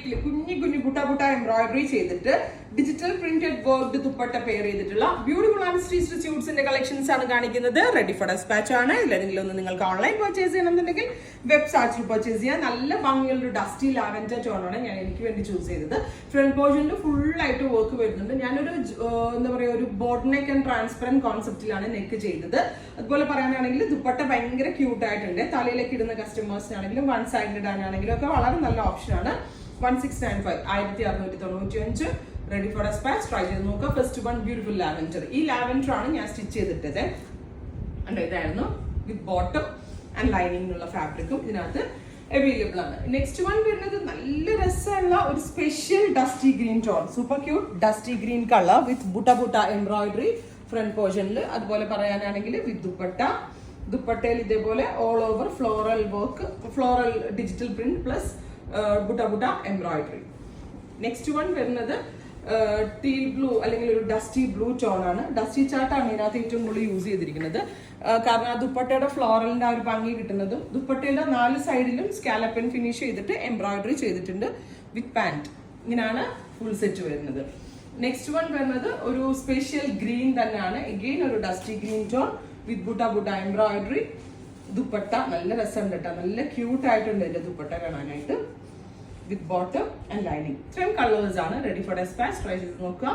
ഫാബ്രിക്കിൽ കുഞ്ഞു കുഞ്ഞു ബുട്ട എംബ്രോയിഡറി ചെയ്തിട്ട് digital printed worked dupatta pair ചെയ്തിട്ടുള്ള ബ്യൂട്ടിഫുൾ ആൻഡ് സ്റ്റിച്ച്ഡ് സ്യൂട്ട്സിന്റെ കളക്ഷൻസ് ആണ് കാണിക്കുന്നത്. റെഡി ഫോർ ഡെസ്പാച്ച് ആണ്. ഇതിലെങ്കിലും ഒന്ന് നിങ്ങൾക്ക് ഓൺലൈൻ പർച്ചേസ് ചെയ്യണമെന്നുണ്ടെങ്കിൽ വെബ്സൈറ്റിൽ പർച്ചേസ് ചെയ്യാം. നല്ല ഭംഗിയുള്ള ഒരു ഡസ്റ്റി ലാവൻഡർ ടോണാണ് ഞാൻ എനിക്ക് വേണ്ടി ചൂസ് ചെയ്തത്. ഫ്രണ്ട് പോർഷനിൽ ഫുൾ ആയിട്ട് വർക്ക് വരുന്നുണ്ട്. ഞാനൊരു എന്താ പറയുക, ഒരു ബോട്ട് നെക്ക് ആൻഡ് ട്രാൻസ്പെറന്റ് കോൺസെപ്റ്റിലാണ് നെക്ക് ചെയ്തത്. അതുപോലെ പറയാനാണെങ്കിൽ ദുപ്പട്ട ഭയങ്കര ക്യൂട്ട് ആയിട്ടുണ്ട്. തലയിലേക്ക് ഇടുന്ന കസ്റ്റമേഴ്സിനാണെങ്കിലും വൺ സൈഡ് ഇടാനാണെങ്കിലും ഒക്കെ വളരെ നല്ല ഓപ്ഷനാണ്. 1695 1695 റെഡി ഫോർ ഡെസ്പാച്ച്. ട്രൈ ചെയ്ത് നോക്കുക. First one beautiful lavender. ഈ ലാവൻഡർ ആണ് ഞാൻ സ്റ്റിച്ച് ചെയ്തിട്ടത്. ഇതായിരുന്നു വിത്ത് ബോട്ടം ആൻഡ് ലൈനിങ്ങിനുള്ള ഫാബ്രിക്കും ഇതിനകത്ത് അവൈലബിൾ ആണ്. നെക്സ്റ്റ് വൺ വരുന്നത് നല്ല രസമുള്ള ഒരു special dusty green tone. Super cute dusty green colour with butta embroidery front പോർഷനിൽ. അതുപോലെ പറയാനാണെങ്കിൽ വിത്ത് ദുപ്പട്ടയിൽ ഇതേപോലെ all over floral work, floral digital print plus butta embroidery. Next one വരുന്നത് ടീൽ ബ്ലൂ അല്ലെങ്കിൽ ഒരു ഡസ്റ്റി ബ്ലൂ ടോൺ ആണ്. ഡസ്റ്റി ചാർട്ടാണ് ഇതിനകത്ത് ഏറ്റവും കൂടുതൽ യൂസ് ചെയ്തിരിക്കുന്നത്. കാരണം ആ ദുപ്പട്ടയുടെ ഫ്ലോറലിന്റെ ആ ഒരു ഭംഗി കിട്ടുന്നതും ദുപ്പട്ടയുടെ 4 സൈഡിലും സ്കാലപ്പൻ ഫിനിഷ് ചെയ്തിട്ട് എംബ്രോയിഡറി ചെയ്തിട്ടുണ്ട് വിത്ത് പാന്റ്. ഇങ്ങനെയാണ് ഫുൾ സെറ്റ് വരുന്നത്. നെക്സ്റ്റ് വൺ വരുന്നത് ഒരു സ്പെഷ്യൽ ഗ്രീൻ തന്നെയാണ്. എഗെയിൻ ഒരു dusty green tone with butta embroidery. Dupatta നല്ല രസമുണ്ട് കേട്ടോ. നല്ല ക്യൂട്ട് ആയിട്ടുണ്ട് ഇതിന്റെ ദുപ്പട്ട കാണാനായിട്ട്. With bottom and lining. ഇത്രയും കളേഴ്സ് ആണ്. Ready for dispatch. ട്രൈ ചെയ്ത് നോക്കുക.